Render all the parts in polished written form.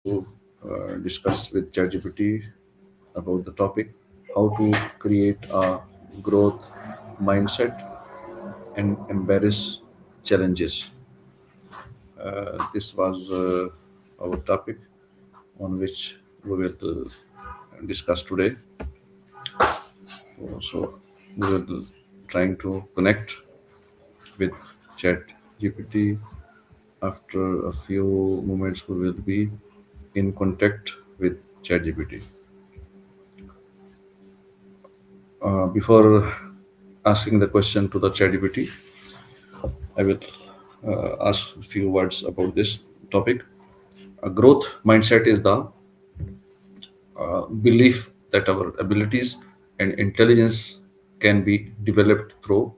to discuss with ChatGPT about the topic how to create a growth mindset and embrace challenges. This was our topic on which we will discuss today. So we will trying to connect with ChatGPT. After a few moments, we will be in contact with ChatGPT. Before asking the question to the ChatGPT, I will ask a few words about this topic. A growth mindset is the belief that our abilities and intelligence can be developed through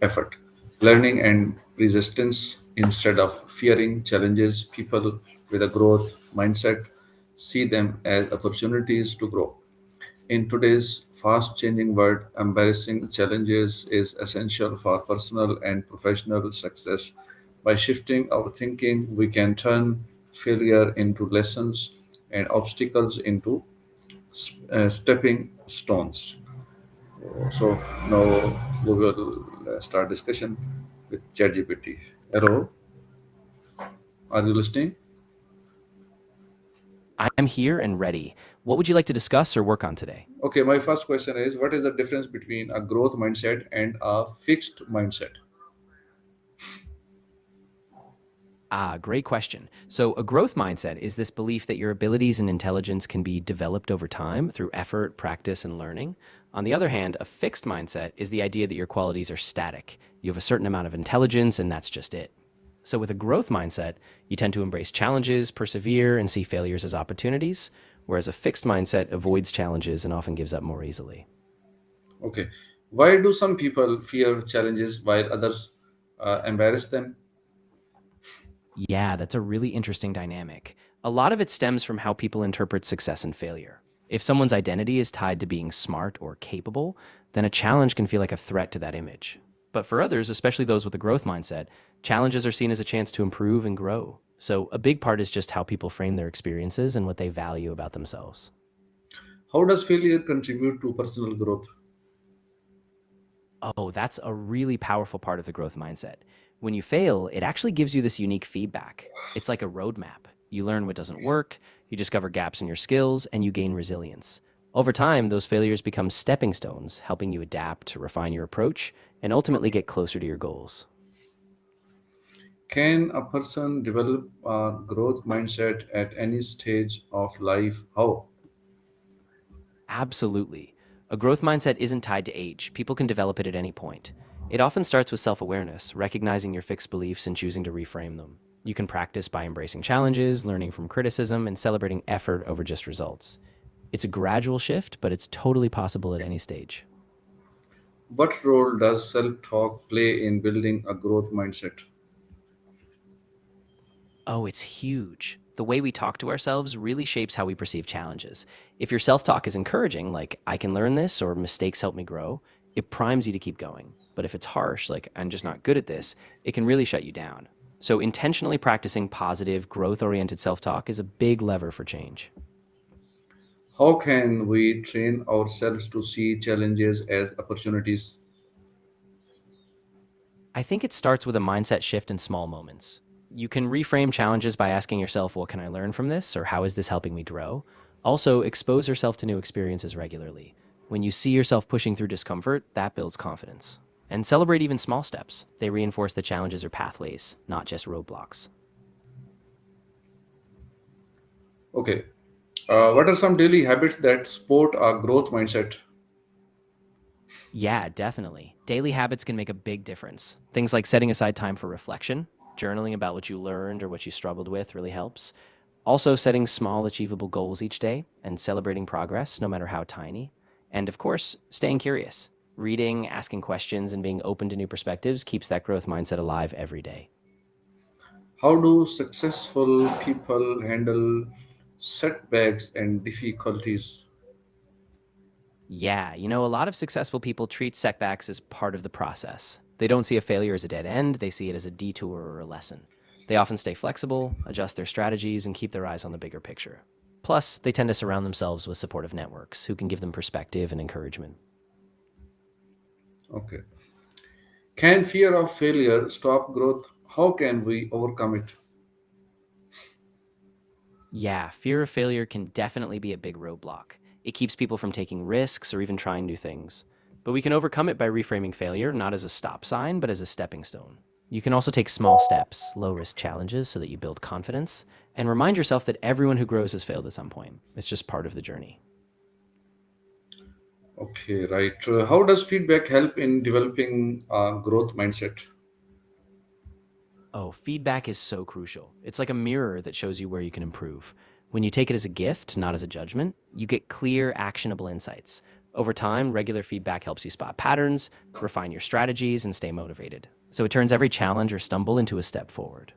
effort, learning, and resistance instead of fearing challenges. People with a growth mindset see them as opportunities to grow. In today's fast changing world, embarrassing challenges is essential for personal and professional success. By shifting our thinking, we can turn failure into lessons and obstacles into stepping stones. So now we will start discussion with ChatGPT. Hello, are you listening? I am here and ready. What would you like to discuss or work on today? Okay, my first question is what is the difference between a growth mindset and a fixed mindset? Great question. So, a growth mindset is this belief that your abilities and intelligence can be developed over time through effort, practice, and learning. On the other hand, a fixed mindset is the idea that your qualities are static. You have a certain amount of intelligence, and that's just it. So, with a growth mindset, you tend to embrace challenges, persevere, and see failures as opportunities, whereas a fixed mindset avoids challenges and often gives up more easily. Okay, why do some people fear challenges while others embarrass them? Yeah, that's a really interesting dynamic. A lot of it stems from how people interpret success and failure. If someone's identity is tied to being smart or capable, then a challenge can feel like a threat to that image. But for others, especially those with a growth mindset, challenges are seen as a chance to improve and grow. So a big part is just how people frame their experiences and what they value about themselves. How does failure contribute to personal growth? Oh, that's a really powerful part of the growth mindset. When you fail, it actually gives you this unique feedback. It's like a roadmap. You learn what doesn't work, you discover gaps in your skills, and you gain resilience. Over time, those failures become stepping stones, helping you adapt, to refine your approach, and ultimately get closer to your goals. Can a person develop a growth mindset at any stage of life? How? Absolutely. A growth mindset isn't tied to age. People can develop it at any point. It often starts with self awareness, recognizing your fixed beliefs and choosing to reframe them. You can practice by embracing challenges, learning from criticism, and celebrating effort over just results. It's a gradual shift, but it's totally possible at any stage. What role does self talk play in building a growth mindset? Oh, it's huge. The way we talk to ourselves really shapes how we perceive challenges. If your self talk is encouraging, like, I can learn this or mistakes help me grow, it primes you to keep going. But if it's harsh, like, I'm just not good at this, it can really shut you down. So, intentionally practicing positive, growth oriented self talk is a big lever for change. How can we train ourselves to see challenges as opportunities? I think it starts with a mindset shift in small moments. You can reframe challenges by asking yourself, what can I learn from this? Or how is this helping me grow? Also, expose yourself to new experiences regularly. When you see yourself pushing through discomfort, that builds confidence. And celebrate even small steps. They reinforce that challenges are pathways, not just roadblocks. Okay. What are some daily habits that support a growth mindset? Yeah, definitely. Daily habits can make a big difference. Things like setting aside time for reflection, journaling about what you learned or what you struggled with really helps. Also, setting small, achievable goals each day and celebrating progress, no matter how tiny. And of course, staying curious. Reading, asking questions, and being open to new perspectives keeps that growth mindset alive every day. How do successful people handle setbacks and difficulties? Yeah, a lot of successful people treat setbacks as part of the process. They don't see a failure as a dead end, they see it as a detour or a lesson. They often stay flexible, adjust their strategies, and keep their eyes on the bigger picture. Plus, they tend to surround themselves with supportive networks who can give them perspective and encouragement. Okay. Can fear of failure stop growth? How can we overcome it? Yeah, fear of failure can definitely be a big roadblock. It keeps people from taking risks or even trying new things. But we can overcome it by reframing failure not as a stop sign, but as a stepping stone. You can also take small steps, low risk challenges, so that you build confidence, and remind yourself that everyone who grows has failed at some point. It's just part of the journey. Okay, right. How does feedback help in developing a growth mindset? Oh, feedback is so crucial. It's like a mirror that shows you where you can improve. When you take it as a gift, not as a judgment, you get clear, actionable insights. Over time, regular feedback helps you spot patterns, refine your strategies, and stay motivated. So it turns every challenge or stumble into a step forward.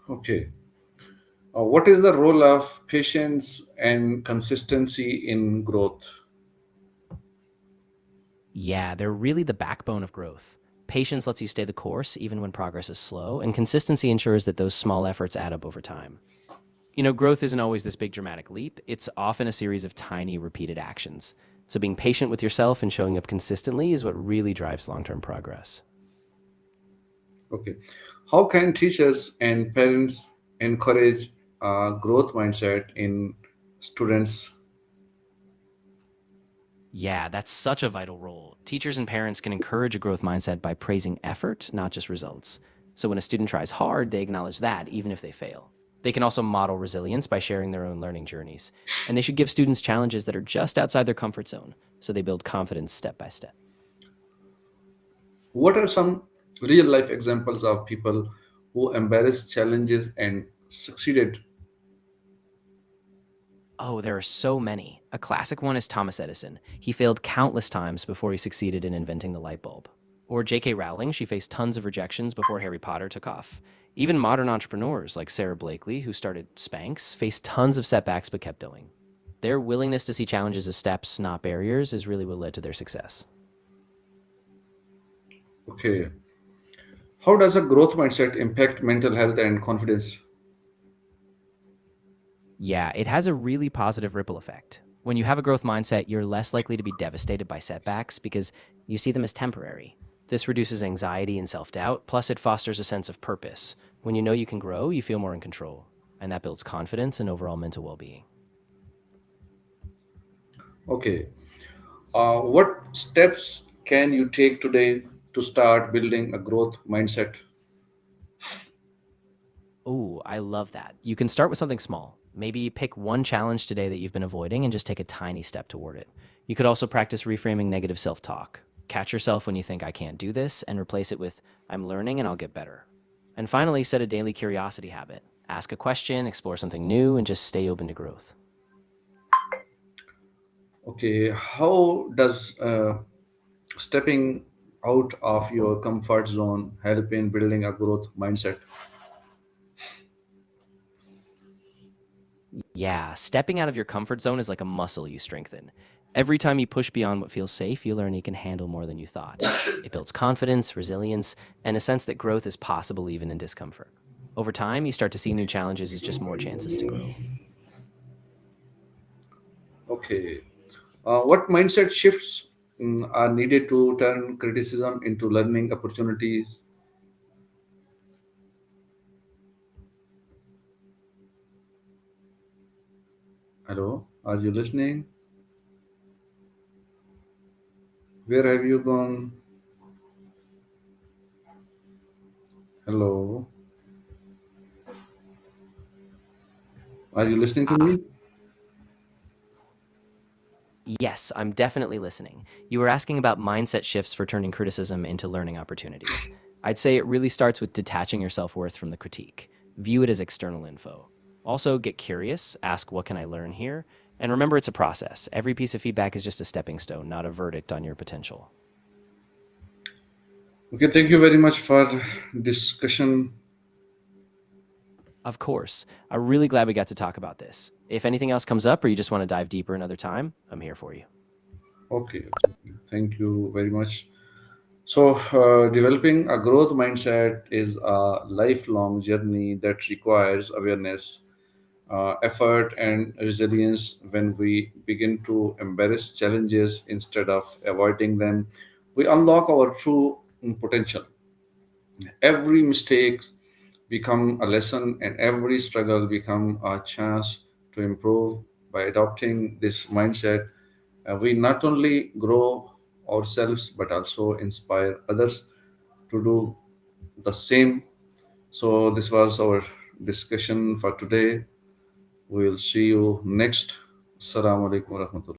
Okay. What is the role of patience and consistency in growth? Yeah, they're really the backbone of growth. Patience lets you stay the course even when progress is slow, and consistency ensures that those small efforts add up over time. Growth isn't always this big dramatic leap. It's often a series of tiny, repeated actions. So being patient with yourself and showing up consistently is what really drives long term progress. Okay. How can teachers and parents encourage a growth mindset in students? Yeah, that's such a vital role. Teachers and parents can encourage a growth mindset by praising effort, not just results. So when a student tries hard, they acknowledge that, even if they fail. They can also model resilience by sharing their own learning journeys. And they should give students challenges that are just outside their comfort zone, so they build confidence step by step. What are some real life examples of people who embraced challenges and succeeded? Oh, there are so many. A classic one is Thomas Edison. He failed countless times before he succeeded in inventing the light bulb. Or J.K. Rowling, she faced tons of rejections before Harry Potter took off. Even modern entrepreneurs like Sarah Blakely, who started Spanx, faced tons of setbacks but kept going. Their willingness to see challenges as steps, not barriers, is really what led to their success. Okay. How does a growth mindset impact mental health and confidence? Yeah, it has a really positive ripple effect. When you have a growth mindset, you're less likely to be devastated by setbacks because you see them as temporary. This reduces anxiety and self doubt, plus, it fosters a sense of purpose. When you know you can grow, you feel more in control, and that builds confidence and overall mental well being. Okay. What steps can you take today to start building a growth mindset? Oh, I love that. You can start with something small. Maybe pick one challenge today that you've been avoiding and just take a tiny step toward it. You could also practice reframing negative self talk. Catch yourself when you think, I can't do this, and replace it with, I'm learning and I'll get better. And finally, set a daily curiosity habit. Ask a question, explore something new, and just stay open to growth. Okay. How does stepping out of your comfort zone help in building a growth mindset? Yeah, stepping out of your comfort zone is like a muscle you strengthen. Every time you push beyond what feels safe, you learn you can handle more than you thought. It builds confidence, resilience, and a sense that growth is possible even in discomfort. Over time, you start to see new challenges as just more chances to grow. Okay. What mindset shifts are needed to turn criticism into learning opportunities? Hello, are you listening? Where have you gone? Hello, are you listening to Ah, me? yes, I'm definitely listening. You were asking about mindset shifts for turning criticism into learning opportunities. I'd say it really starts with detaching your self worth from the critique. View it as external info. Also, get curious, ask, what can I learn here? And remember, it's a process. Every piece of feedback is just a stepping stone, not a verdict on your potential. Okay, thank you very much for discussion. Of course, I'm really glad we got to talk about this. If anything else comes up or you just want to dive deeper another time, I'm here for you. Okay, thank you very much. So, developing a growth mindset is a lifelong journey that requires awareness, effort, and resilience. When we begin to embrace challenges instead of avoiding them, we unlock our true potential. Every mistake become a lesson, and every struggle become a chance to improve. By adopting this mindset, we not only grow ourselves but also inspire others to do the same. So this was our discussion for today. We will see you next. Assalamu alaikum warahmatullahi